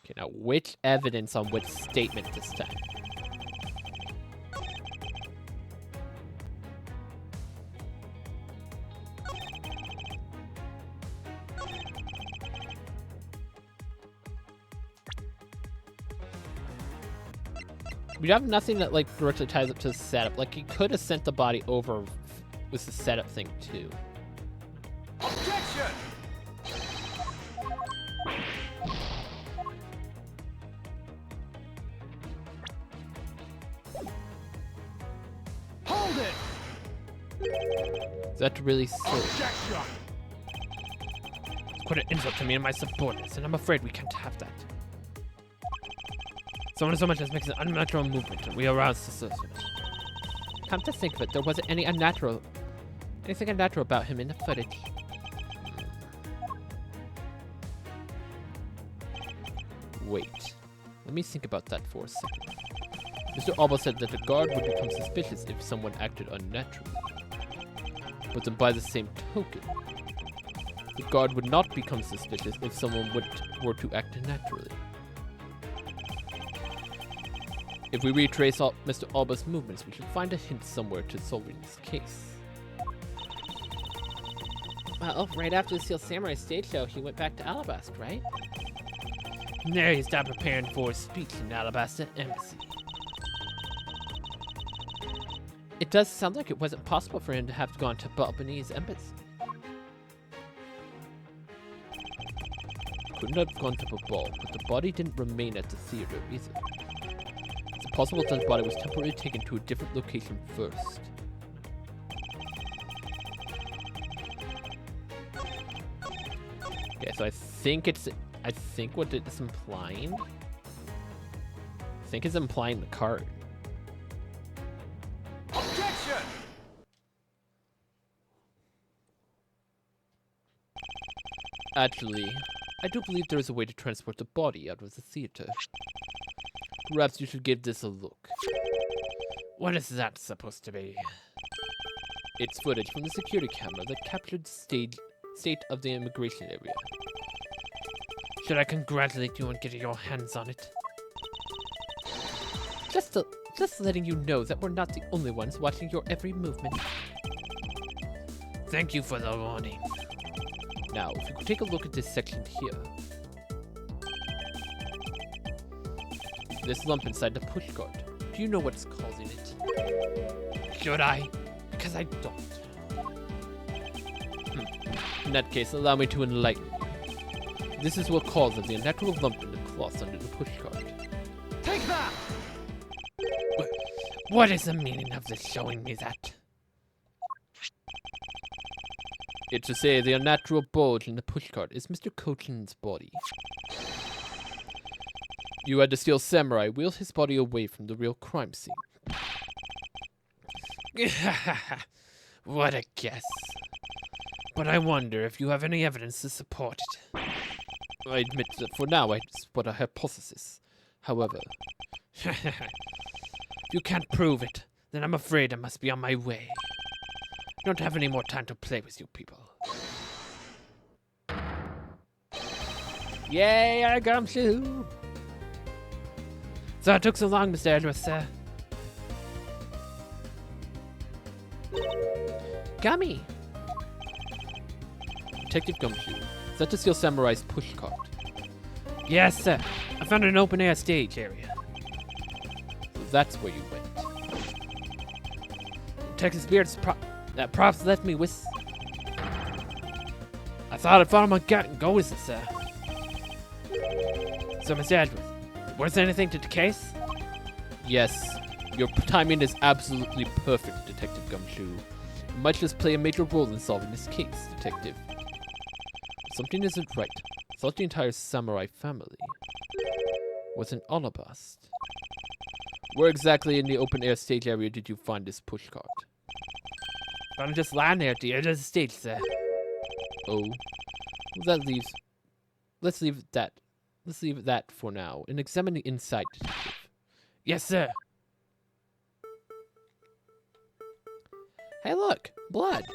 Okay, now which evidence on which statement this time? We have nothing that, like, directly ties up to the setup. Like, he could have sent the body over with the setup thing, too. Objection! Hold it! Is that really so? Objection! It's quite an insult to me and my subordinates, and I'm afraid we can't have that. Someone so much as makes an unnatural movement, and we arouse suspicion. Come to think of it, there wasn't anything unnatural about him in the footage. Wait, let me think about that for a second. Mr. Alba said that the guard would become suspicious if someone acted unnaturally. But then by the same token, the guard would not become suspicious if someone were to act naturally. If we retrace Mr. Alba's movements, we should find a hint somewhere to solving this case. Well, right after the Steel Samurai stage show, he went back to Alabasta, right? There he stopped preparing for his speech in Alabasta Embassy. It does sound like it wasn't possible for him to have gone to Balbani's embassy. Couldn't have gone to a ball, but the body didn't remain at the theater either. It's possible that the body was temporarily taken to a different location first. Okay, so I think what it's implying. I think it's implying the card. Objection! Actually, I do believe there is a way to transport the body out of the theater. Perhaps you should give this a look. What is that supposed to be? It's footage from the security camera that captured the state of the immigration area. Should I congratulate you on getting your hands on it? Just letting you know that we're not the only ones watching your every movement. Thank you for the warning. Now, if you could take a look at this section here. This lump inside the pushcart. Do you know what's causing it? Should I? Because I don't. In that case, allow me to enlighten you. This is what causes the unnatural lump in the cloth under the pushcart. Take that! What is the meaning of this showing me that? It's to say the unnatural bulge in the pushcart is Mr. Cochin's body. You had the Steel Samurai wheel his body away from the real crime scene. What a guess. But I wonder if you have any evidence to support it. I admit that for now it's but a hypothesis. However, if you can't prove it, then I'm afraid I must be on my way. I don't have any more time to play with you people. Yay, our gumshoe! So it took so long, Mr. Edwards, sir. Gummy! Detective Gumshoe, is that the Steel Samurai's pushcart? Yes, sir. I found an open-air stage area. So that's where you went. Texas Beard's props left me with... I thought I'd follow my gut and go with it, sir. So, Mr. Edwards, was there anything to the case? Yes. Your timing is absolutely perfect, Detective Gumshoe. You might just play a major role in solving this case, Detective. Something isn't right. I thought the entire samurai family was in Alabasta. Where exactly in the open-air stage area did you find this pushcart? Found it just lying there at the edge of the stage, sir. Oh. Well, that leaves... Let's leave it at that for now and examine the inside, Detective. Yes, sir. Hey, look! Blood!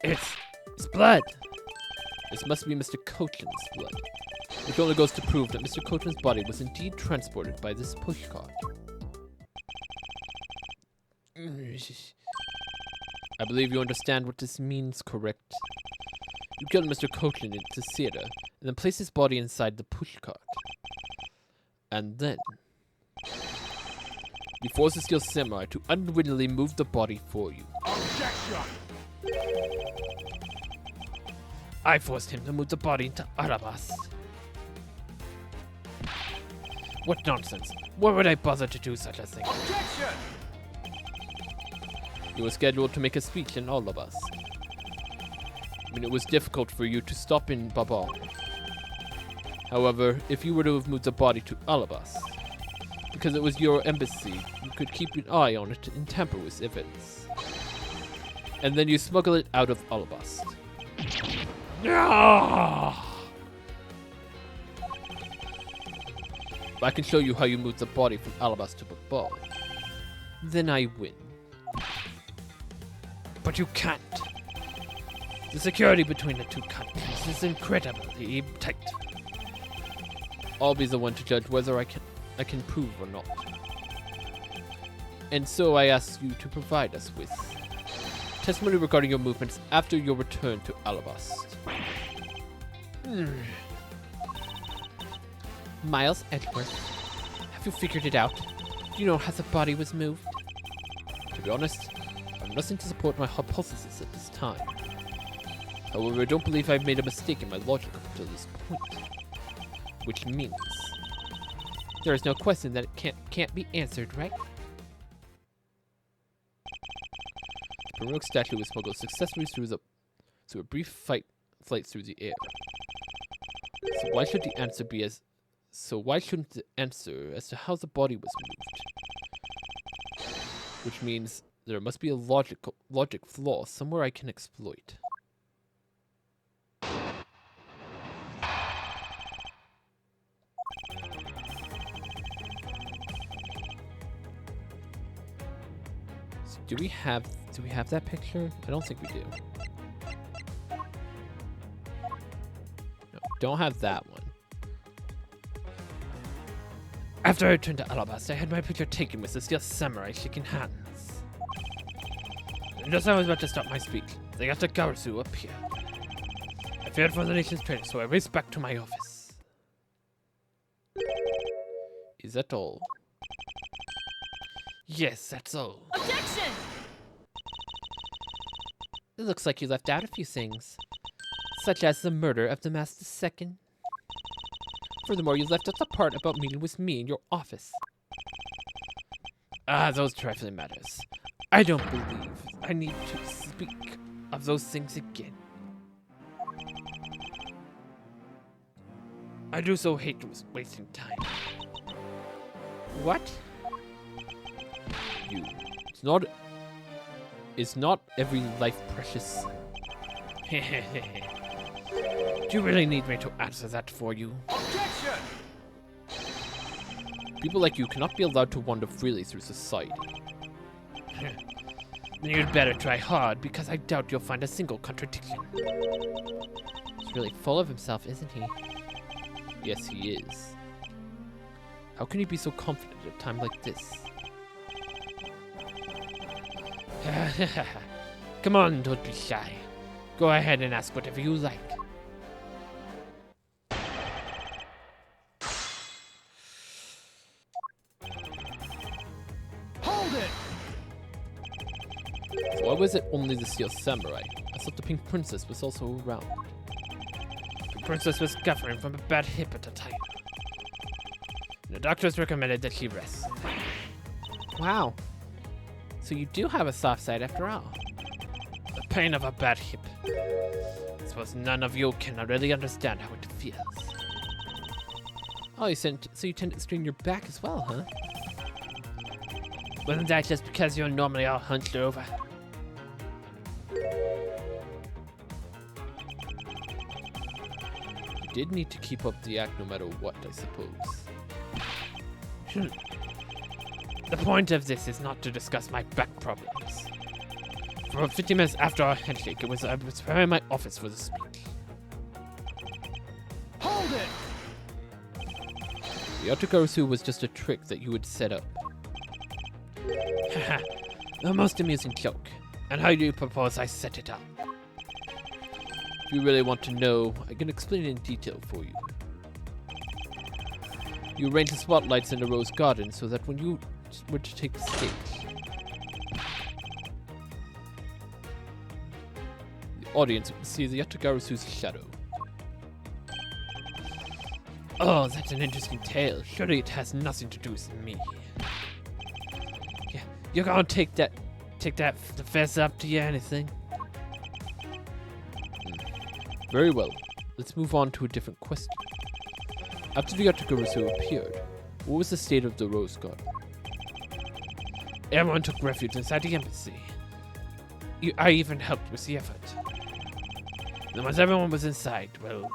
It's blood! This must be Mr. Coachman's blood, which only goes to prove that Mr. Coachman's body was indeed transported by this pushcart. I believe you understand what this means, correct? You killed Mr. Coachman in the theater, and then placed his body inside the pushcart. And then you forced the Steel Samurai to unwittingly move the body for you. Objection! I forced him to move the body into Arabas. What nonsense! Why would I bother to do such a thing? Objection! You were scheduled to make a speech in Arabas. I mean, it was difficult for you to stop in Babal. However, if you were to have moved the body to Alabas, because it was your embassy, you could keep an eye on it and tamper with events. And then you smuggle it out of Alabas. I can show you how you moved the body from Alabas to Babal. Then I win. But you can't. The security between the two countries is incredibly tight. I'll be the one to judge whether I can prove or not. And so I ask you to provide us with testimony regarding your movements after your return to Alabast. Miles Edgeworth, have you figured it out? Do you know how the body was moved? To be honest, I have nothing to support my hypothesis at this time. However, I don't believe I've made a mistake in my logic up to this point. Which means there is no question that it can't be answered, right? The Baroque statue was smuggled successfully through a brief flight through the air. So why shouldn't the answer as to how the body was moved? Which means there must be a logic flaw somewhere I can exploit. Do we have that picture? I don't think we do. No, don't have that one. After I returned to Alabasta, I had my picture taken with the Steel Samurai shaking hands. And just as I was about to stop my speech, they got the Gaozu appeared. I feared for the nation's traitor, so I raced back to my office. Is that all? Yes, that's all. Objection! It looks like you left out a few things, such as the murder of the Master II. Furthermore, you left out the part about meeting with me in your office. Those trifling matters. I don't believe I need to speak of those things again. I do so hate wasting time. What? It's not every life precious. Do you really need me to answer that for you? Objection! People like you cannot be allowed to wander freely through society. Then you'd better try hard, because I doubt you'll find a single contradiction. He's really full of himself, isn't he? Yes, he is. How can he be so confident at a time like this? Come on, don't be shy. Go ahead and ask whatever you like. Hold it! So why was it only the Steel Samurai? I thought the Pink Princess was also around. The princess was suffering from a bad hip at the time. The doctors recommended that she rest. Wow. So you do have a soft side after all. The pain of a bad hip. I suppose none of you can really understand how it feels. Oh, so you tend to strain your back as well, huh? Wasn't that just because you're normally all hunched over? You did need to keep up the act no matter what, I suppose. The point of this is not to discuss my back problems. For 50 minutes after our handshake, I was preparing my office for the speech. Hold it! The Otogarasu was just a trick that you would set up. Haha, a most amusing joke. And how do you propose I set it up? If you really want to know, I can explain it in detail for you. You arrange the spotlights in the rose garden so that when you were to take the stage, the audience would see the Yatagarasu's shadow. Oh, that's an interesting tale. Surely it has nothing to do with me. Yeah, you're gonna take that the fess up to you, anything? Very well. Let's move on to a different question. After the Yatagarasu appeared, what was the state of the rose garden? Everyone took refuge inside the embassy. I even helped with the effort. And once everyone was inside, well...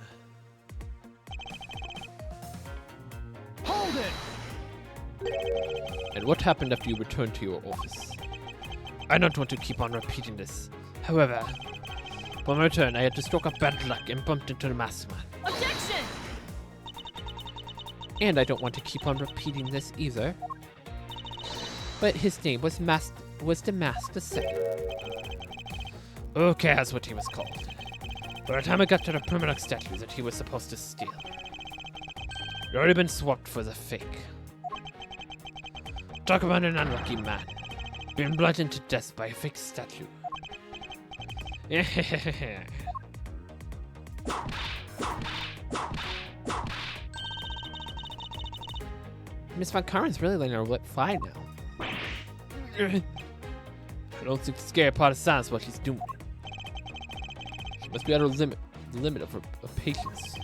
Hold it! And what happened after you returned to your office? I don't want to keep on repeating this. However, upon my return, I had to stroke up bad luck and bumped into the masked man. Objection! And I don't want to keep on repeating this either. But his name was the Masked II. Okay, that's what he was called. By the time I got to the permanent statue that he was supposed to steal, it had already been swapped for the fake. Talk about an unlucky man. Being bludgeoned to death by a fake statue. Miss Von Karen's really letting her lip fly now. I don't think the scary part of science what she's doing. She must be at her limit, the limit of her patience.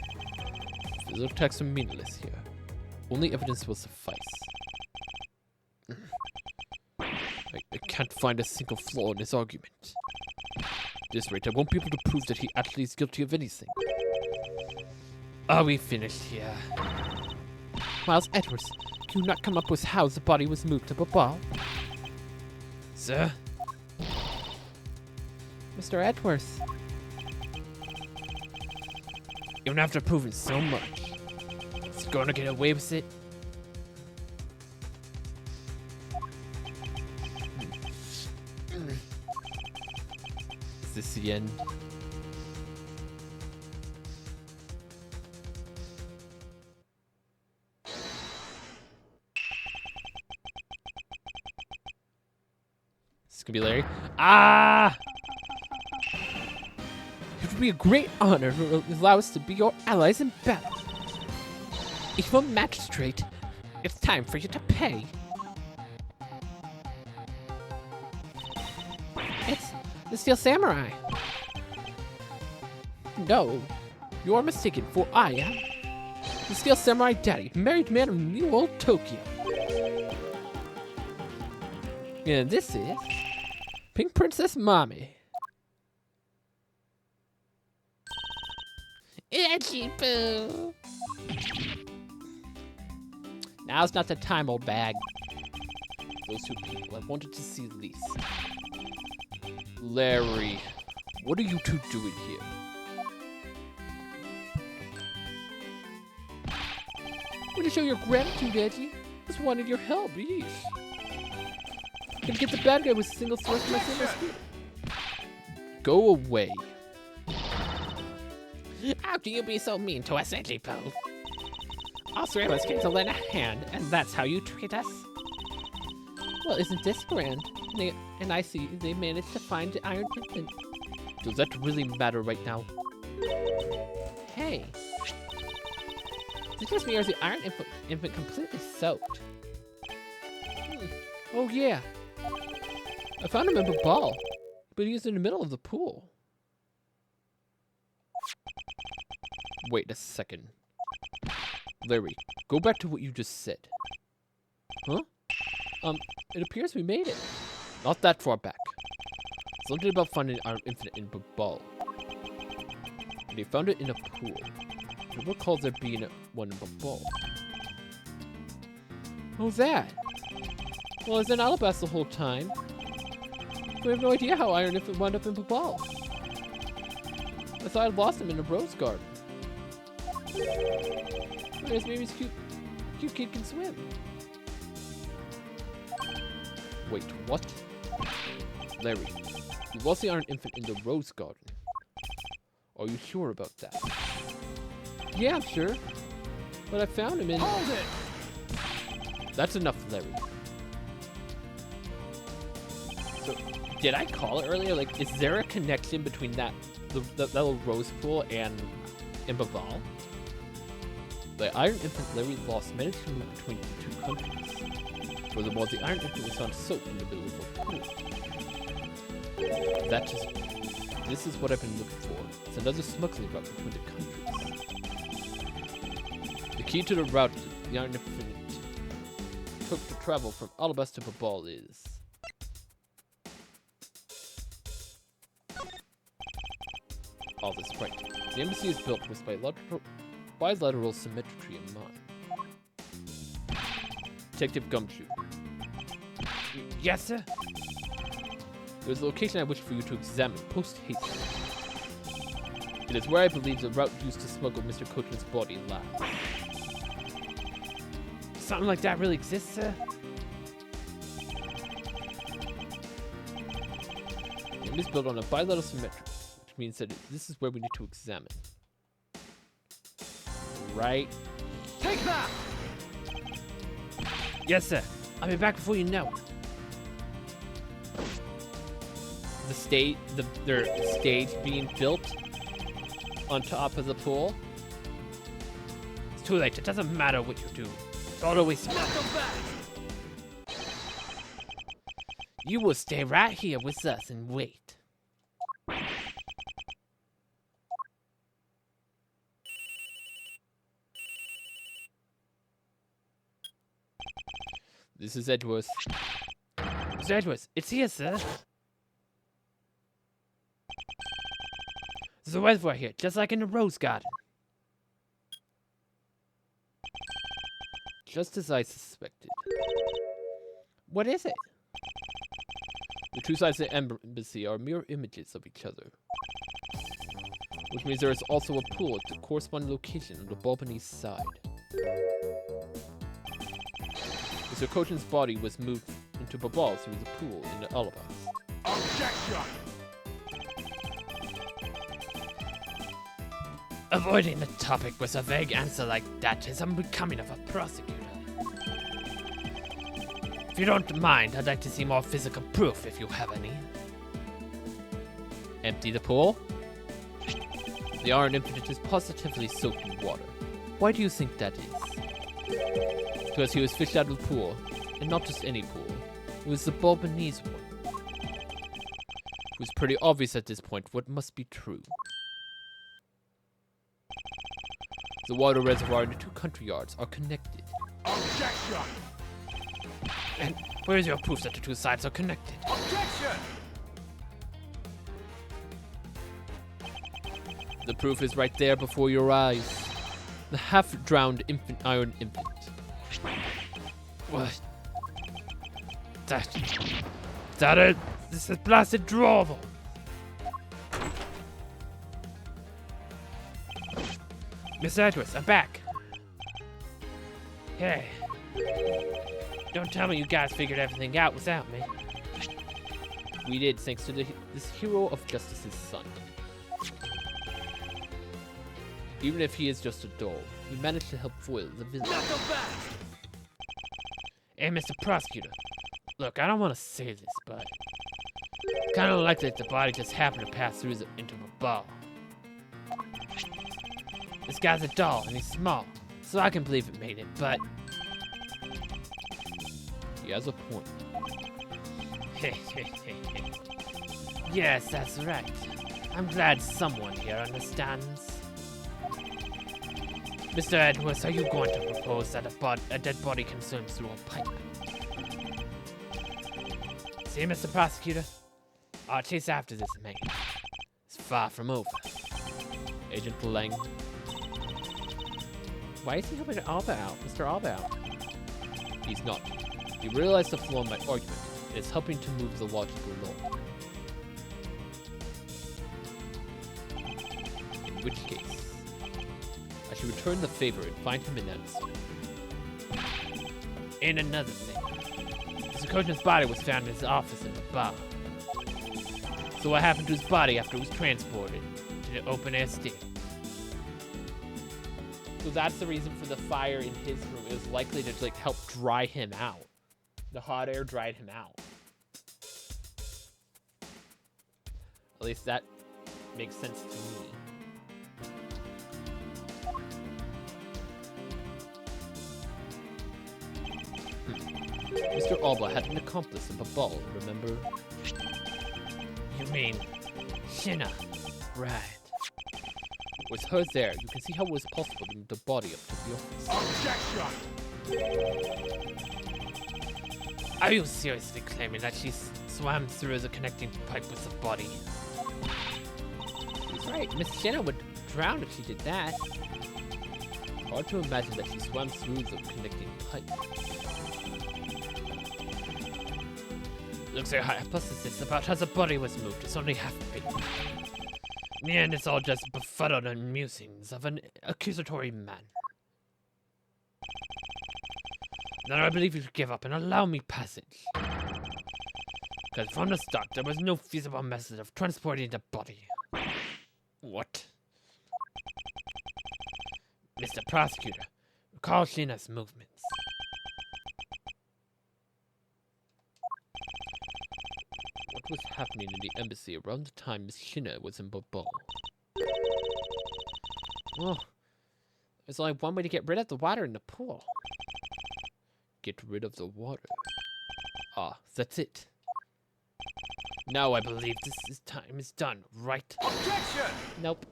Physical attacks are meaningless here. Only evidence will suffice. I can't find a single flaw in his argument. At this rate, I won't be able to prove that he actually is guilty of anything. Are we finished here? Miles Edwards, can you not come up with how the body was moved to Babal? Sir? Mr. Edwards. Even after proving so much, is he going to get away with it? Is this the end? This could be Larry. Ah! It would be a great honor to allow us to be your allies in battle. Evil magistrate, it's time for you to pay. It's the Steel Samurai. No, you're mistaken, for I am the Steel Samurai Daddy, married man of New Old Tokyo. And this is Pink Princess Mommy. Itchy poo. Now's not the time, old bag. Those two people I wanted to see least. Larry, what are you two doing here? I'm going to show your gratitude, Edgy. Just wanted your help, yeesh. Gonna get the bad guy with a single sword from my single spear. Go away. How can you be so mean to us, Edgy Po? All three of us came to lend a hand, and that's how you treat us? Well, isn't this grand? And I see they managed to find the Iron Infant. Does that really matter right now? Hey. It just me or is the Iron Infant completely soaked? Oh yeah. I found him in the ball, but he's in the middle of the pool. Wait a second. Larry, go back to what you just said. Huh? It appears we made it. Not that far back. Something about finding Iron Infinite in the ball. And they found it in a pool. I don't recall there being one in the ball. Who's that? Well, it's an Alabasta the whole time. We have no idea how Iron Infant wound up in the ball. I thought I lost him in the Rose Garden. Whereas maybe this cute kid can swim. Wait, what? Larry, you lost the iron infant in the rose garden. Are you sure about that? Yeah, I'm sure. But I found him in... Hold it! That's enough, Larry. So, did I call it earlier? Like, is there a connection between that little rose pool and Babal? The Iron Infant Larry lost managed to move between the two countries. Furthermore, the Iron Infant was found soaked in the middle of a pool. This is what I've been looking for. It's another smuggling route between the countries. The key to the route the Iron Infant took to travel from Alabasta to Babal is... all this right. The embassy is built with bilateral symmetry in mind. Detective Gumshoe. Yes, sir? There is a location I wish for you to examine post-haste. It is where I believe the route used to smuggle Mr. Coachman's body lies. Something like that really exists, sir? It is built on a bilateral symmetry, which means that this is where we need to examine. Right? Take that! Yes, sir. I'll be back before you know it. Their stage being built on top of the pool. It's too late. It doesn't matter what you do. It's always You will stay right here with us and wait. This is Edgeworth. Mr. Edgeworth, it's here, sir. There's a reservoir here, just like in the rose garden. Just as I suspected. What is it? The two sides of the embassy are mirror images of each other. Which means there is also a pool at the corresponding location on the Balkanese side. Mr. Coachman's body was moved into Babal through the pool in the Alabas. Objection! Avoiding the topic with a vague answer like that is unbecoming of a prosecutor. If you don't mind, I'd like to see more physical proof if you have any. Empty the pool? The Iron Infant is positively soaked in water. Why do you think that is? Because he was fished out of the pool, and not just any pool. It was the Balkanese one. It was pretty obvious at this point what must be true. The water reservoir and the two country yards are connected. Objection! And where's your proof that the two sides are connected? Objection! The proof is right there before your eyes. The half-drowned Iron Infant. What? That it? This is blasted drawable. Miss Edwards, I'm back. Hey. Don't tell me you guys figured everything out without me. We did, thanks to this hero of justice's son. Even if he is just a doll, we managed to help foil the villain. Hey, Mr. Prosecutor. Look, I don't want to say this, but it's kind of likely that the body just happened to pass through into a ball. This guy's a doll, and he's small, so I can believe it made it, but... He has a point. Yes, that's right. I'm glad someone here understands. Mr. Edwards, are you going to propose that a dead body can swim through a pipe? See, Mr. Prosecutor? Our chase after this man is far from over. Agent Lang. Why is he helping Alba out? Mr. Alba out? He's not. He realized the flaw in my argument and is helping to move the logical along. In which case, I to return the favor and find him announced. And another thing. Mr. Kojin's body was found in his office in the bar. So what happened to his body after it was transported to the open-air state? So that's the reason for the fire in his room. It was likely to like help dry him out. The hot air dried him out. At least that makes sense to me. Mr. Alba had an accomplice in the ball, remember? You mean Shina? Right. With her there, you can see how it was possible to move the body up to the office. Objection! Are you seriously claiming that she swam through the connecting pipe with the body? He's right, Miss Shina would drown if she did that. Hard to imagine that she swam through the connecting pipe. Looks like a hypothesis about how the body was moved is only half baked. In the end, it's all just befuddled musings of an accusatory man. Then I believe you should give up and allow me passage. Because from the start, there was no feasible method of transporting the body. What? Mr. Prosecutor, recall Shina's movements. What was happening in the embassy around the time Miss Shina was in Bobo? Well, there's only one way to get rid of the water in the pool. Get rid of the water. Ah, that's it. Now I believe time is done, right? Objection! Nope.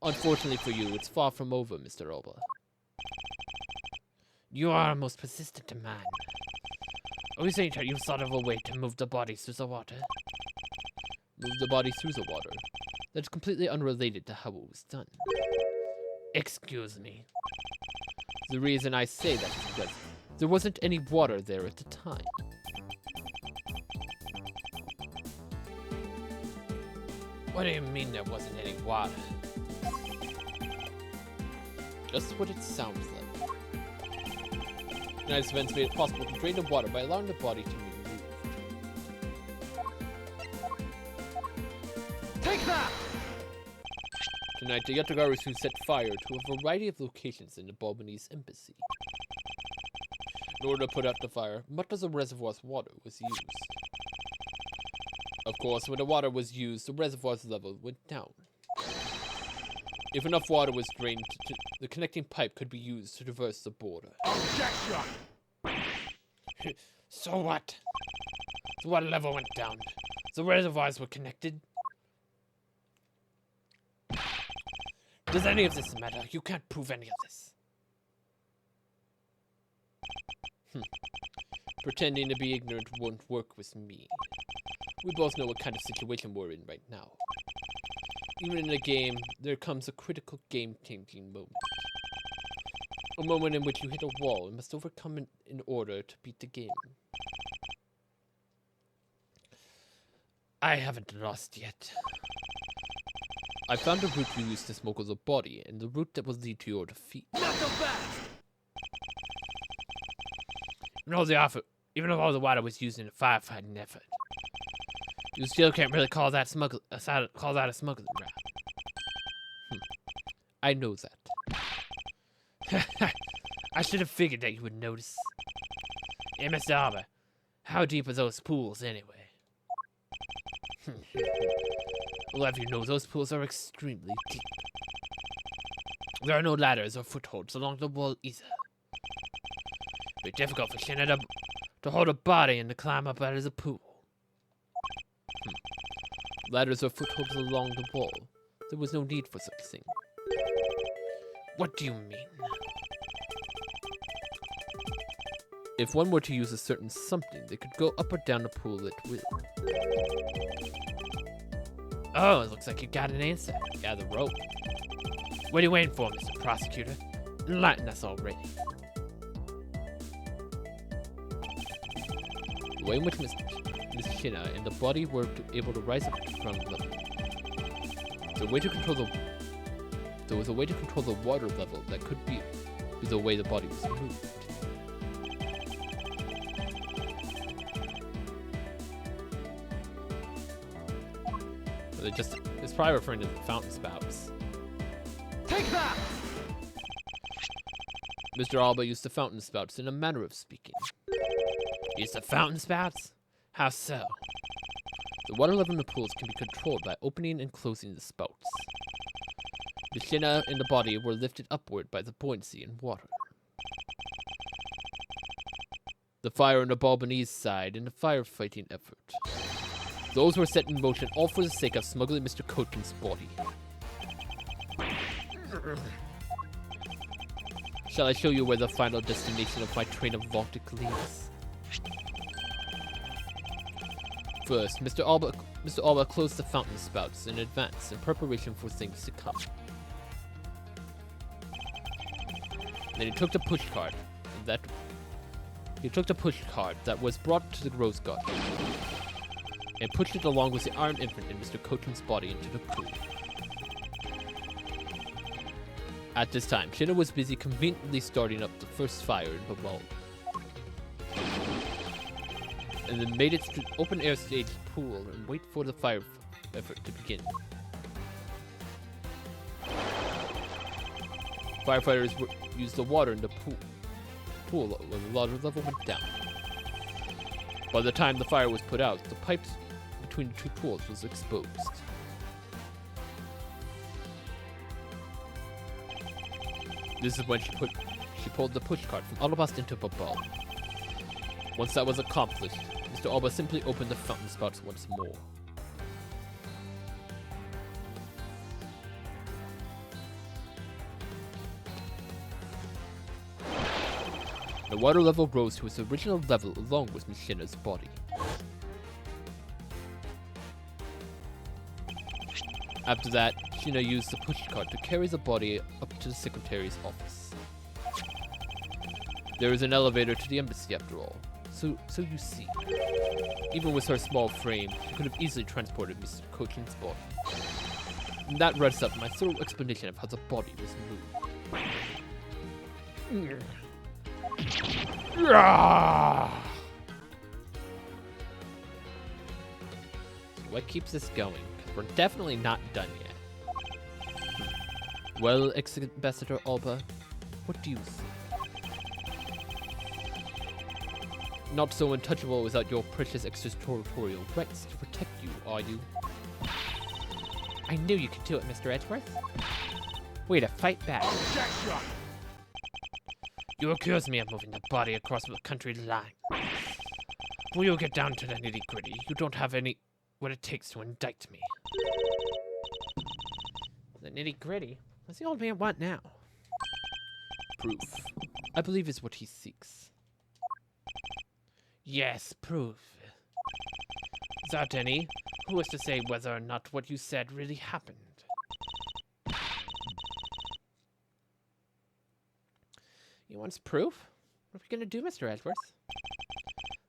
Unfortunately for you, it's far from over, Mr. Alba. You are a most persistent man. Are you saying that you thought of a way to move the body through the water? Move the body through the water? That's completely unrelated to how it was done. Excuse me. The reason I say that is because there wasn't any water there at the time. What do you mean there wasn't any water? Just what it sounds like. Tonight's events made it possible to drain the water by allowing the body to be removed. Take that! Tonight, the Yatagarusu set fire to a variety of locations in the Balbanese embassy. In order to put out the fire, much of the reservoir's water was used. Of course, when the water was used, the reservoir's level went down. If enough water was drained, the connecting pipe could be used to traverse the border. Objection! So what? The water level went down. The reservoirs were connected. Does any of this matter? You can't prove any of this. Pretending to be ignorant won't work with me. We both know what kind of situation we're in right now. Even in a game, there comes a critical game-changing moment. A moment in which you hit a wall and must overcome it in order to beat the game. I haven't lost yet. I found a route you used to smuggle the body, and the route that will lead to your defeat. Not so fast! Even though all the water was used in a firefighting effort, you still can't really call that a smuggling route. I know that. I should have figured that you would notice. Hey, Mr. Alba, how deep are those pools anyway? I'll have you know those pools are extremely deep. There are no ladders or footholds along the wall either. It'd be difficult for Shina to hold a body and to climb up out of the pool. Ladders or footholds along the wall. There was no need for such a thing. What do you mean? If one were to use a certain something, they could go up or down the pool at will. Oh, it looks like you got an answer. Gather rope. What are you waiting for, Mr. Prosecutor? Enlighten us already. The way in which Miss Shina and the body were able to rise up to ground level. The way to control the there was a way to control the water level that could be the way the body was moved. It's probably referring to the fountain spouts. Take that! Mr. Alba used the fountain spouts in a manner of speaking. Use the fountain spouts? How so? The water level in the pools can be controlled by opening and closing the spouts. The shina in the body were lifted upward by the buoyancy in water. The fire on the Balbanese side in the firefighting effort. Those were set in motion all for the sake of smuggling Mr. Cochin's body. Shall I show you where the final destination of my train of Voltic leads? First, Mr. Alba closed the fountain spouts in advance in preparation for things to come. Then he took the push cart that was brought to the Rose Garden and pushed it along with the Iron Infant and Mr. Cochin's body into the pool. At this time, Shina was busy conveniently starting up the first fire in the bulb, and then made it to the open-air stage pool and wait for the fire effort to begin. Firefighters used the water in the pool when the water level went down. By the time the fire was put out, the pipes between the two pools was exposed. This is when she pulled the pushcart from Alabast into the bulb. Once that was accomplished, Mr. Alba simply opened the fountain spouts once more. The water level rose to its original level along with Miss Shina's body. After that, Shina used the pushcart to carry the body up to the secretary's office. There is an elevator to the embassy after all, so you see. Even with her small frame, she could have easily transported Mr. Cochin's body. And that wraps up my thorough explanation of how the body was moved. What keeps this going? Because we're definitely not done yet. Well, Ex-Ambassador Alba, what do you think? Not so untouchable without your precious extraterritorial rights to protect you, are you? I knew you could do it, Mr. Edgeworth. Way to fight back. Objection! You accuse me of moving the body across the country line. When you get down to the nitty-gritty, you don't have what it takes to indict me. The nitty-gritty? What's the old man want now? Proof. I believe is what he seeks. Yes, proof. Without any, who is to say whether or not what you said really happened? He wants proof? What are we gonna do, Mr. Edgeworth?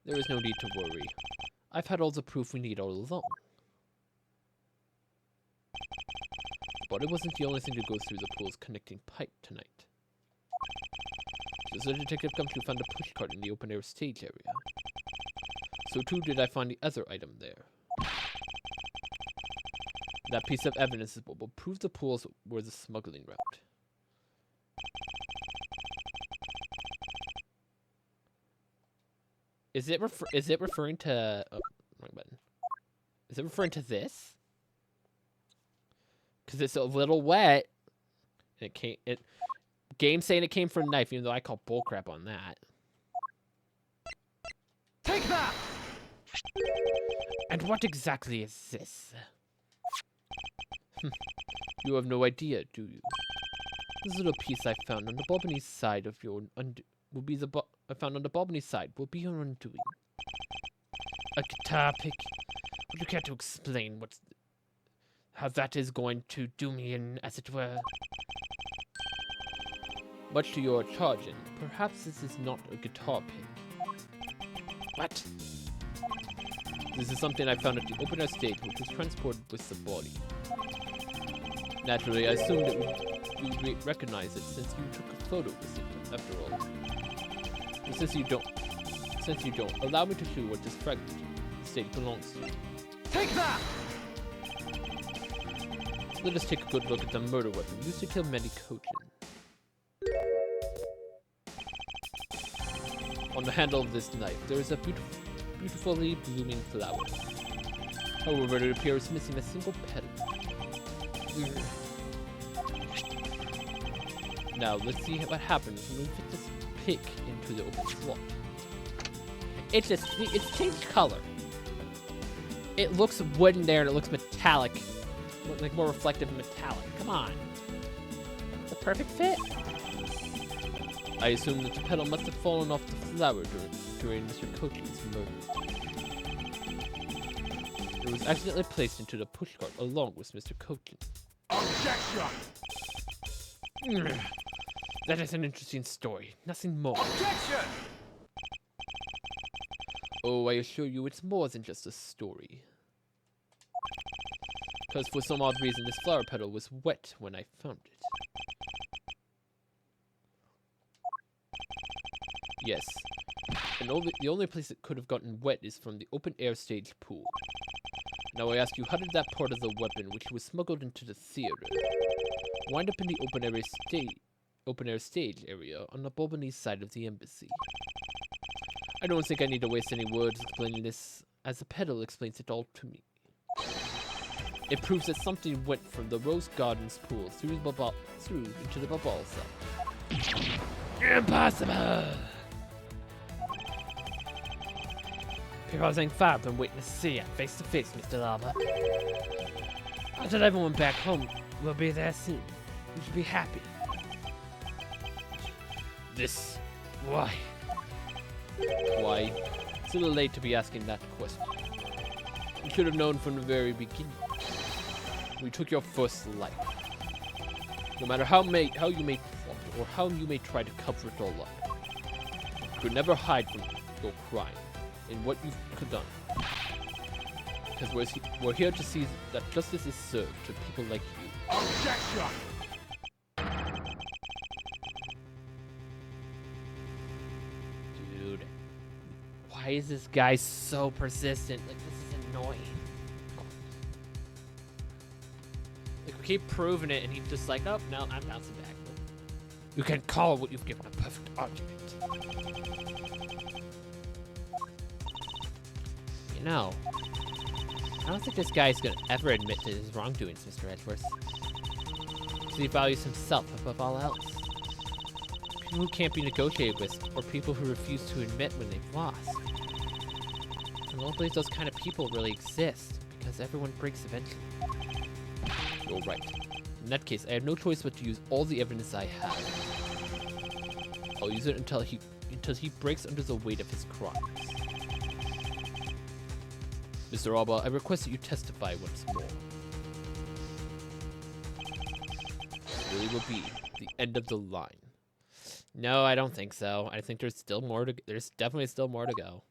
There is no need to worry. I've had all the proof we need all along. But it wasn't the only thing to go through the pool's connecting pipe tonight. Just as Detective Gumshoe found a pushcart in the open-air stage area. So too did I find the other item there. That piece of evidence is what will prove the pools were the smuggling route. Is it referring to... Oh, wrong button. Is it referring to this? Because it's a little wet. And game saying it came from a knife, even though I call bullcrap on that. Take that! And what exactly is this? You have no idea, do you? This little piece I found on the Balbanese side of your will be your undoing. A guitar pick? Would you care to explain how that is going to do me in, as it were? Much to your charging, perhaps this is not a guitar pick. What? This is something I found at the open-air stage, which was transported with the body. Naturally, I assumed it would you would recognize it since you took a photo with it, after all. And since you don't, allow me to show what this fragment state belongs to. Take that! Let us take a good look at the murder weapon used to kill Mandy Kojin. On the handle of this knife, there is a beautifully blooming flower. However, it appears missing a single petal. Now, let's see what happens when we fit this pick into the open slot. It's changed color. It looks wooden there, and it looks metallic. Like more reflective and metallic. Come on. The perfect fit. I assume that the petal must have fallen off the flower during Mr. Kojin's murder. It was accidentally placed into the pushcart along with Mr. Kojin. Objection! That is an interesting story. Nothing more. Objection! Oh, I assure you it's more than just a story. Because for some odd reason, this flower petal was wet when I found it. Yes, and the only place it could have gotten wet is from the open-air stage pool. Now I ask you, how did that part of the weapon, which was smuggled into the theater, wind up in the open-air stage area on the Bourbonnais side of the embassy? I don't think I need to waste any words explaining this, as the petal explains it all to me. It proves that something went from the Rose Gardens pool through into the Babal cell. Impossible! Causing far from waiting to see it face to face, Mr. Lava. I thought everyone back home will be there soon. You should be happy. Why? Why? It's a little late to be asking that question. You should have known from the very beginning. We took your first life. No matter how you may plot or how you may try to cover it all up, you could never hide from your crime and what you've done. Because we're here to see that justice is served to people like you. Objection! Dude, why is this guy so persistent? Like, this is annoying. Like, we keep proving it, and he's just like, oh, no, I'm bouncing back. You can call what you've given a perfect argument. You know, I don't think this guy's gonna ever admit to his wrongdoings, Mr. Edgeworth. Because he values himself above all else. People who can't be negotiated with, or people who refuse to admit when they've lost. I don't believe those kind of people really exist, because everyone breaks eventually. You're right. In that case, I have no choice but to use all the evidence I have. I'll use it until he breaks under the weight of his crimes. Mr. Alba, I request that you testify once more. This really will be the end of the line. No, I don't think so. I think there's still more to. There's definitely still more to go.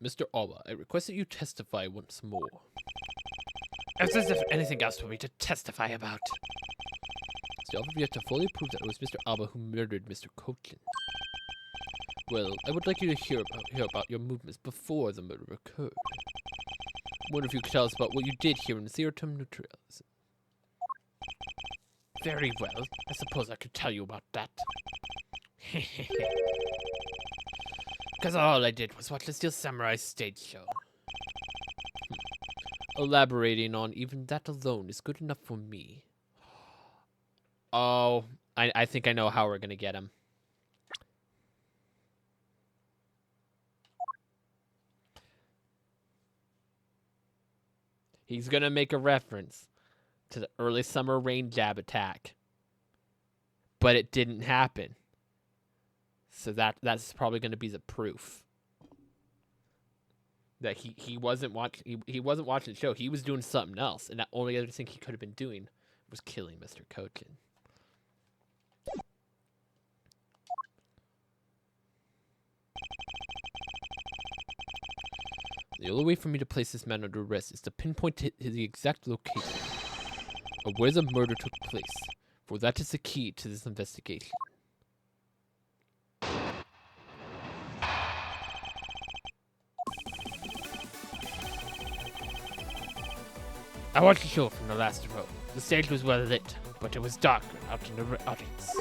Mr. Alba, I request that you testify once more. As if anything else for me to testify about. Still have yet to fully prove that it was Mr. Alba who murdered Mr. Kojin. Well, I would like you to hear about your movements before the murder occurred. I wonder if you could tell us about what you did here in Zeratum Neutralis. Very well. I suppose I could tell you about that. Because all I did was watch the Steel Samurai stage show. Elaborating on even that alone is good enough for me. Oh, I think I know how we're gonna get him. He's gonna make a reference to the early summer rain jab attack. But it didn't happen. So that's probably gonna be the proof. That he wasn't watching the show. He was doing something else, and the only other thing he could have been doing was killing Mr. Kojin. The only way for me to place this man under arrest is to pinpoint the exact location of where the murder took place, for that is the key to this investigation. I watched the show from the last row. The stage was well lit, but it was darker out in the audience.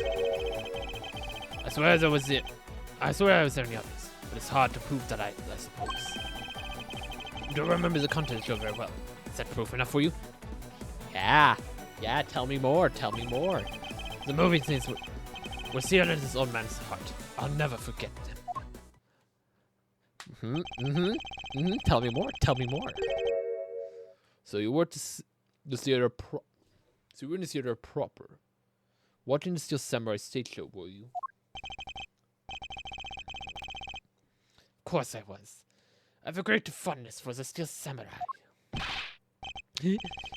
I swear I was there in the audience, but it's hard to prove that I suppose. You don't remember the content of the show very well. Is that proof enough for you? Yeah, tell me more. The movie scenes were sealed in his old man's heart. I'll never forget them. Tell me more. So you were the theater So you were in the theater proper. Watching the Steel Samurai stage show, were you? Of course I was. I have a great fondness for the Steel Samurai.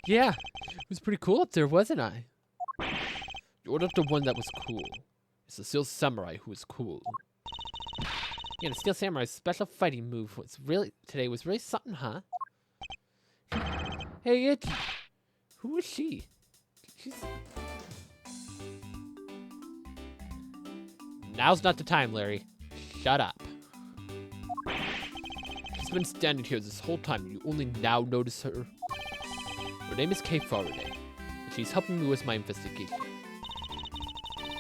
Yeah, it was pretty cool up there, wasn't I? You're not the one that was cool. It's the Steel Samurai who is cool. Yeah, the Steel Samurai's special fighting move was really something, huh? Hey, Itchy. Who is she? Now's not the time, Larry. Shut up. She's been standing here this whole time and you only now notice her. Her name is Kay Faraday, and she's helping me with my investigation.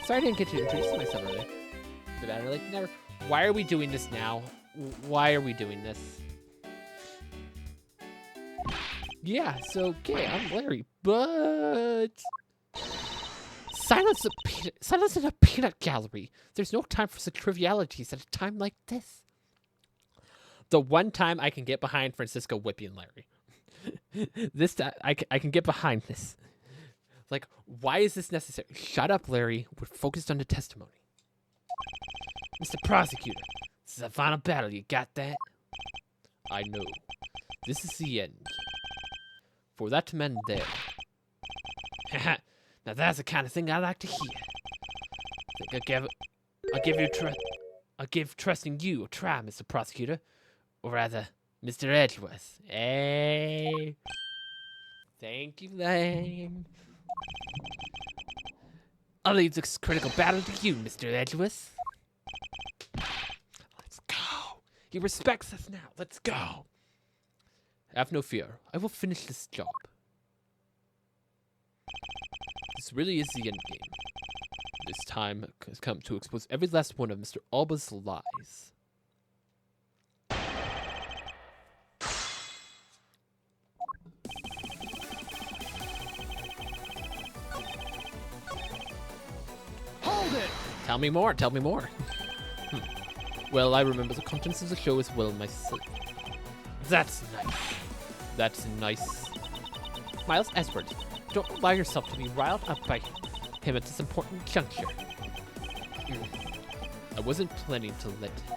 Sorry I didn't get to introduce myself earlier. But I like never. Why are we doing this now? Why are we doing this? Yeah, so okay, I'm Larry, but silence in a peanut gallery. There's no time for such trivialities at a time like this. The one time I can get behind Francisco whipping Larry. This time I can get behind this. Like, why is this necessary? Shut up, Larry. We're focused on the testimony. Mr. Prosecutor, this is the final battle. You got that? I know. This is the end. For that to end there. Now that's the kind of thing I like to hear. I'll give trusting you a try, Mr. Prosecutor. Or rather, Mr. Edgeworth. Hey. Thank you, Lane. I'll leave this critical battle to you, Mr. Edgeworth. Let's go. He respects us now. Let's go. Have no fear. I will finish this job. This really is the end game. This time has come to expose every last one of Mr. Alba's lies. Hold it! Tell me more. Well, I remember the contents of the show as well myself. That's nice. Miles Edwards, don't allow yourself to be riled up by him at this important juncture. I wasn't planning to let him.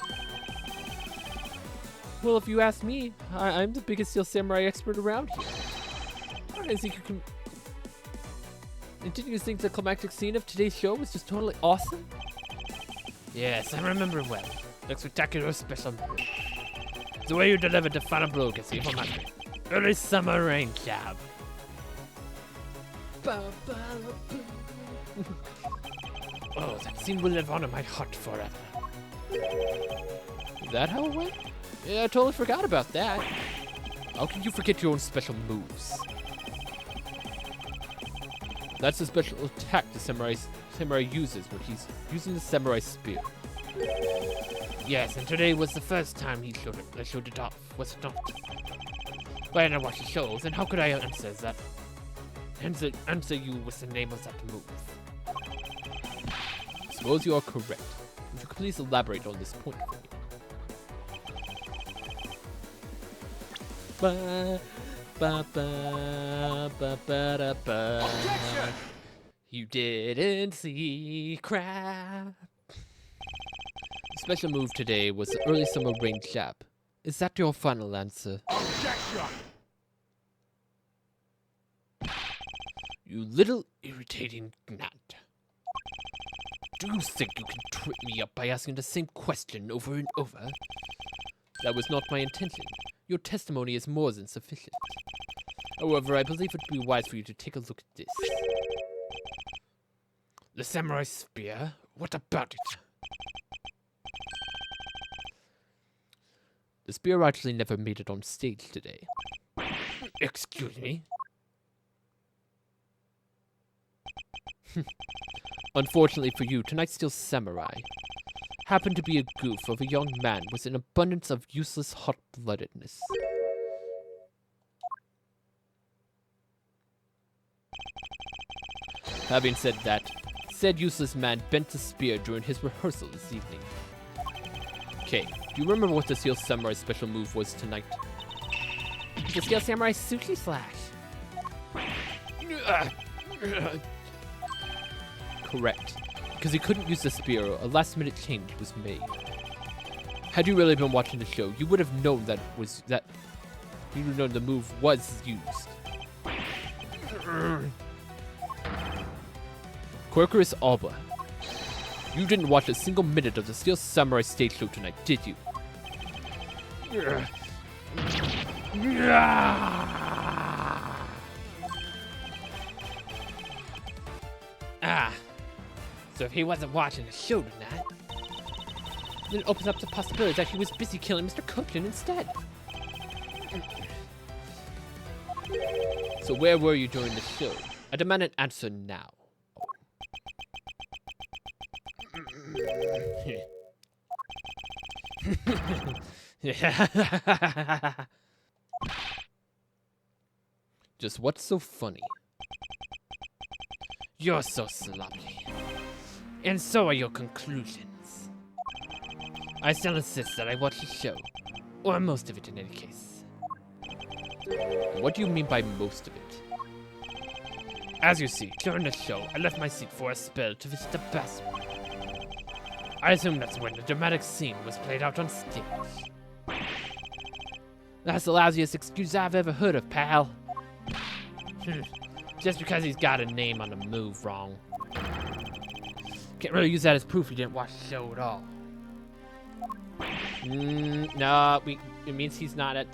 Well, if you ask me, I'm the biggest Steel Samurai expert around here. I think you can... And didn't you think the climactic scene of today's show was just totally awesome? Yes, I remember well. The spectacular special move. The way you delivered the final blow gets even my early summer rain job. Oh, that scene will live on in my heart forever. Is that how it went? Yeah, I totally forgot about that. How can you forget your own special moves? That's the special attack the samurai uses when he's using the samurai spear. Yes, and today was the first time he showed it off, was it not? But I didn't watch the show, then how could I answer that? Answer you with the name of that move. Suppose you are correct. Would you please elaborate on this point for me? Objection! You didn't see crap. The special move today was the early summer rain jab. Is that your final answer? Objection! You little irritating gnat. Do you think you can trip me up by asking the same question over and over? That was not my intention. Your testimony is more than sufficient. However, I believe it would be wise for you to take a look at this. The samurai spear? What about it? The spear actually never made it on stage today. Excuse me? Unfortunately for you, tonight's Steel Samurai happened to be a goof of a young man with an abundance of useless hot-bloodedness. Having said that, said useless man bent the spear during his rehearsal this evening. Okay, do you remember what the Steel Samurai's special move was tonight? The Steel Samurai Sushi Slash. Correct. Because he couldn't use the spear, a last-minute change was made. Had you really been watching the show, you would have known you would have known the move was used. Quirkerus Alba, you didn't watch a single minute of the Steel Samurai stage show tonight, did you? Ah, so if he wasn't watching the show tonight, then it opens up the possibility that he was busy killing Mr. Cookton instead. So where were you during the show? I demand an answer now. Just what's so funny? You're so sloppy. And so are your conclusions. I still insist that I watch the show. Or most of it in any case. What do you mean by most of it? As you see, during the show, I left my seat for a spell to visit the bathroom. I assume that's when the dramatic scene was played out on stage. That's the lousiest excuse I've ever heard of, pal. Just because he's got a name on the move wrong. Can't really use that as proof he didn't watch the show at all. No, it means he's not at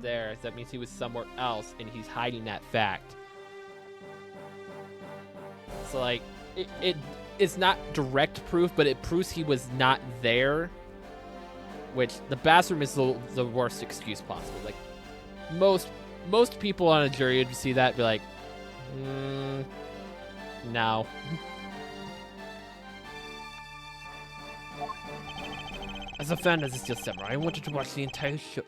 there. That means he was somewhere else, and he's hiding that fact. So, like, it's not direct proof, but it proves he was not there. Which, the bathroom is the worst excuse possible. Like, most people on a jury would see that and be like, no. As a fan of the Steel Samurai, I wanted to watch the entire show.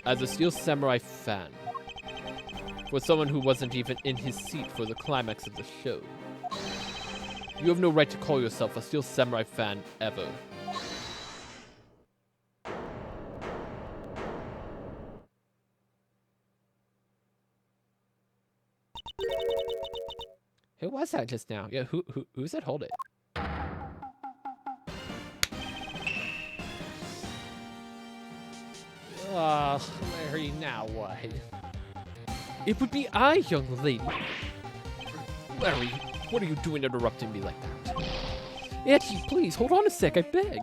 As a Steel Samurai fan, for someone who wasn't even in his seat for the climax of the show, you have no right to call yourself a Steel Samurai fan ever. Who was that just now? Yeah, who said hold it? Larry, now what? It would be I, young lady. Larry, what are you doing interrupting me like that? Itchy, please, hold on a sec, I beg.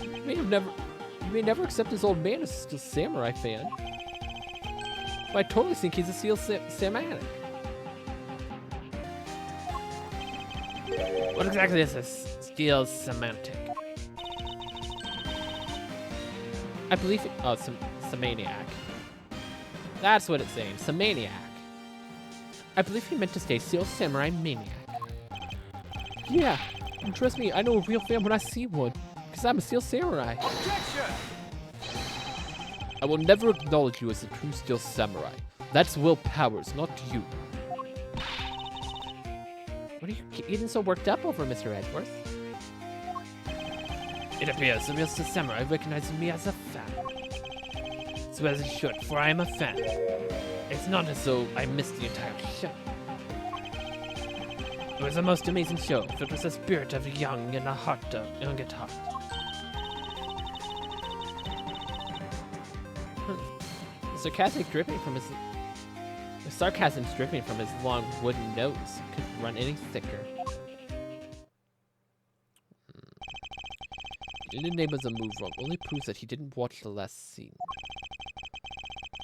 You may never accept this old man as a Steel Samurai fan. But I totally think he's a Steel Samurai. What exactly is this Steel Semantic? I believe it, oh, Samaniac. That's what it's saying, Samaniac. I believe he meant to say Steel Samurai Maniac. Yeah, and trust me, I know a real fan when I see one, because I'm a Steel Samurai. Objection! I will never acknowledge you as a true Steel Samurai. That's Will Powers, not you. What are you getting so worked up over, Mr. Edgeworth? It appears the real Steel Samurai recognizes me as a fan. So as it should, for I am a fan. It's not as though I missed the entire show. It was a most amazing show, filled with the spirit of young and a heart of young at heart. The sarcasm's dripping from his long wooden nose. Couldn't run any thicker. Getting the name as a move wrong only proves that he didn't watch the last scene.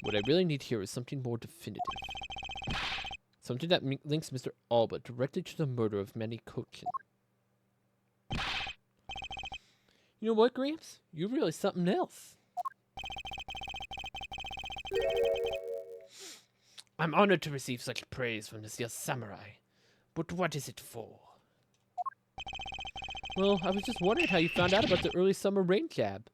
What I really need here is something more definitive. Something that links Mr. Alba directly to the murder of Manny Cochin. You know what, Gramps? You're really something else. I'm honored to receive such praise from this young samurai. But what is it for? Well, I was just wondering how you found out about the early summer rain jab.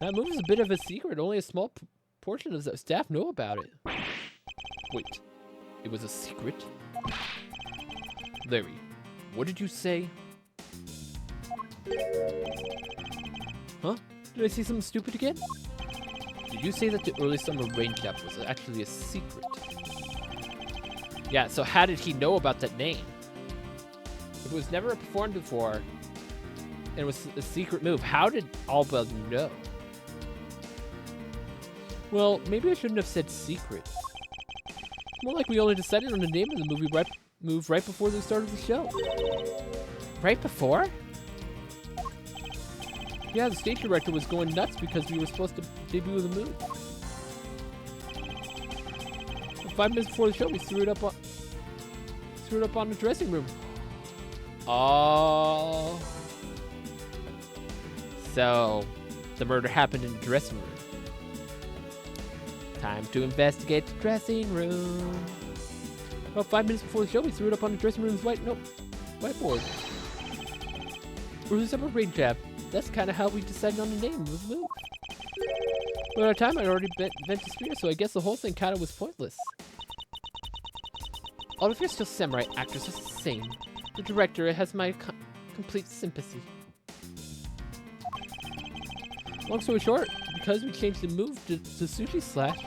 That move is a bit of a secret. Only a small portion of the staff know about it. Wait, it was a secret? Larry, what did you say? Huh? Did I say something stupid again? Did you say that the early summer rain jab was actually a secret? Yeah, so how did he know about that name? It was never performed before, and it was a secret move. How did Alba know? Well, maybe I shouldn't have said secret. It's more like we only decided on the name of the movie right before the start of the show. Right before? Yeah, the stage director was going nuts because we were supposed to debut the move. And 5 minutes before the show, we threw it up on the dressing room. Oh. So, the murder happened in the dressing room. Time to investigate the dressing room. About 5 minutes before the show, we threw it up on the dressing room's whiteboard. Early summer rain jab. That's kind of how we decided on the name of the move. But at the time, I'd already bent the spear, so I guess the whole thing kind of was pointless. All of your still samurai actors are the same. The director has my complete sympathy. Long story short, because we changed the move to Sushi Slash,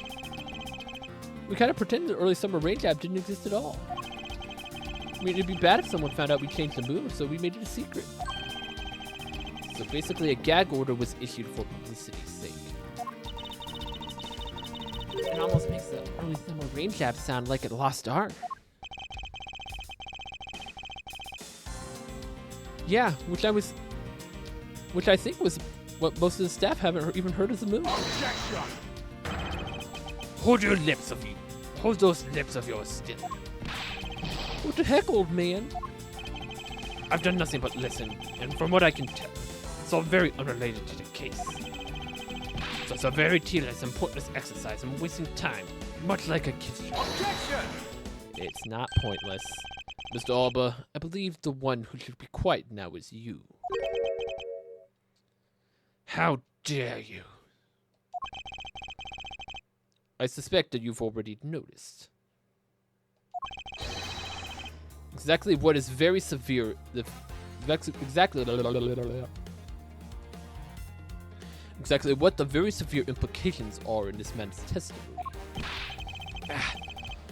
we kind of pretended the early summer rain jab didn't exist at all. I mean, it'd be bad if someone found out we changed the move, so we made it a secret. So basically, a gag order was issued for publicity's sake. It almost makes the early summer rain jab sound like it lost art. Yeah, which I think was what most of the staff haven't even heard as a move. Hold those lips of yours still. What the heck, old man? I've done nothing but listen, and from what I can tell, it's all very unrelated to the case. So it's a very tedious and pointless exercise. I'm wasting time, much like a kid's show. Objection! It's not pointless. Mr. Alba, I believe the one who should be quiet now is you. How dare you? I suspect that you've already noticed. Exactly what is very severe. Exactly what the very severe implications are in this man's testimony.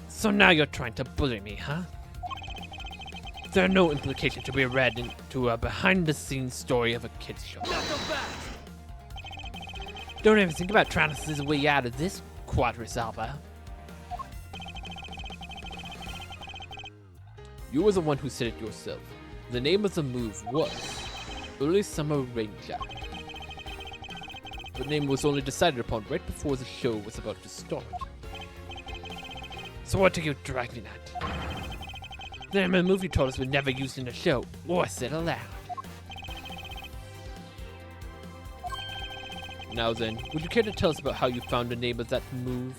So now you're trying to bully me, huh? There are no implications to be read into a behind-the-scenes story of a kid's show. Don't even think about trying to see a way out of this, Quadrisalva. You were the one who said it yourself. The name of the move was Early Summer Rain Jab. The name was only decided upon right before the show was about to start. So what are you driving at? The name of the movie told us we'd never used in the show, or said aloud. Now then, would you care to tell us about how you found the name of that move?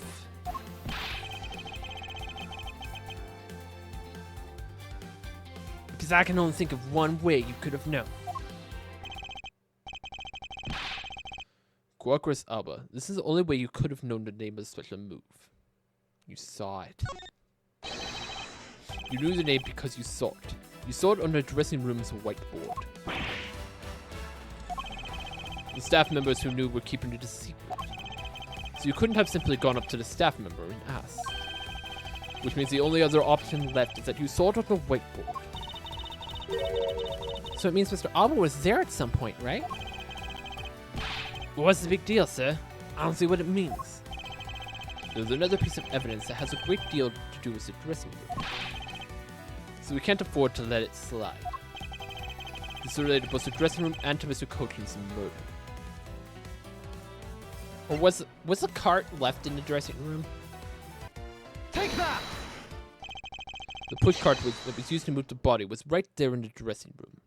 Because I can only think of one way you could have known. Guacras Alba, this is the only way you could have known the name of the special move. You saw it. You knew the name because you saw it. You saw it on the dressing room's whiteboard. The staff members who knew were keeping it a secret. So you couldn't have simply gone up to the staff member and asked. Which means the only other option left is that you saw it on the whiteboard. So it means Mr. Alba was there at some point, right? What's the big deal, sir? I don't see what it means. There's another piece of evidence that has a great deal to do with the dressing room. So we can't afford to let it slide. This is related both to the dressing room and to Mr. Coachman's murder. Or was the cart left in the dressing room? Take that! The push cart that was used to move the body was right there in the dressing room.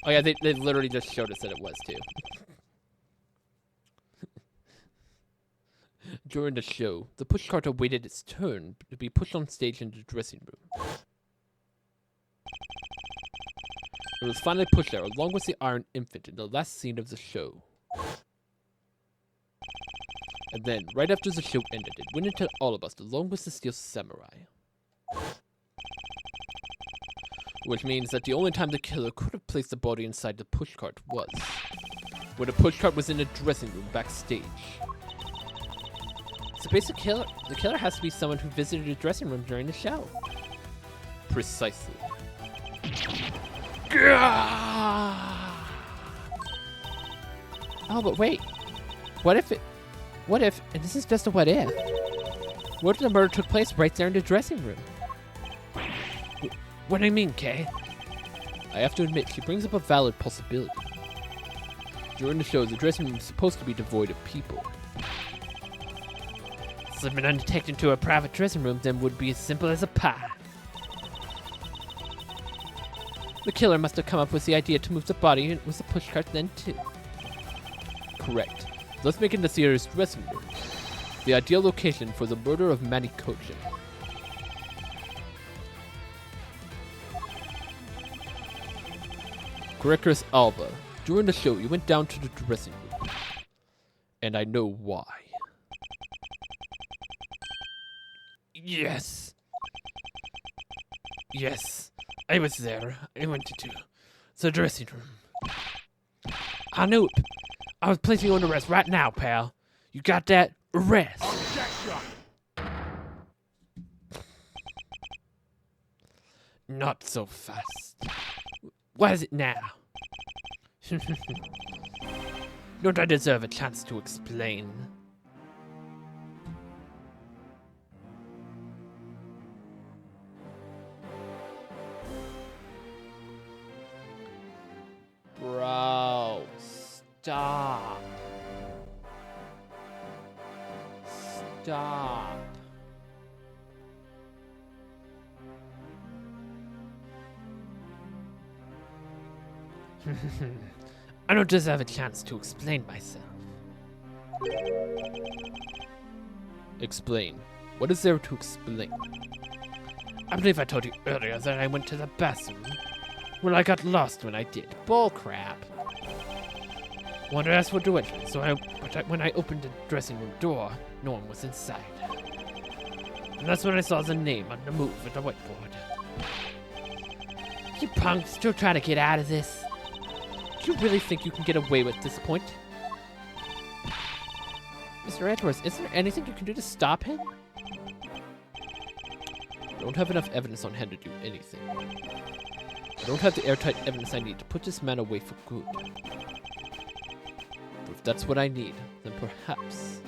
Oh yeah, they literally just showed us that it was too. During the show, the push cart awaited its turn to be pushed on stage in the dressing room. It was finally pushed there along with the Iron Infant in the last scene of the show. And then, right after the show ended, it went into all of us along with the Steel Samurai. Which means that the only time the killer could have placed the body inside the pushcart was when the pushcart was in the dressing room backstage. So basically, the killer has to be someone who visited the dressing room during the show. Precisely. Oh, but wait. What if, and this is just a what if, what if the murder took place right there in the dressing room? What do you mean, Kay? I have to admit, she brings up a valid possibility. During the show, the dressing room is supposed to be devoid of people. Slipping undetected into a private dressing room then would be as simple as a pie. The killer must have come up with the idea to move the body with the pushcart then too. Correct. Let's make it the theater's dressing room, the ideal location for the murder of Manny Cochin. Correctus Alba, during the show you went down to the dressing room. And I know why. Yes. Yes. I was there. I went to the dressing room. I knew it. I was placing you under arrest right now, pal. You got that? Arrest. Objection! Not so fast. What is it now? Don't I deserve a chance to explain? Bro, stop. Stop. I don't deserve a chance to explain myself. Explain. What is there to explain? I believe I told you earlier that I went to the bathroom. Well, I got lost when I did. Bull crap. Wanted to ask for directions, so when I opened the dressing room door, no one was inside. And that's when I saw the name on the move at the whiteboard. You punks still trying to get out of this? Do you really think you can get away with this point? Mr. Edwards, is there anything you can do to stop him? I don't have enough evidence on hand to do anything. I don't have the airtight evidence I need to put this man away for good. But if that's what I need, then perhaps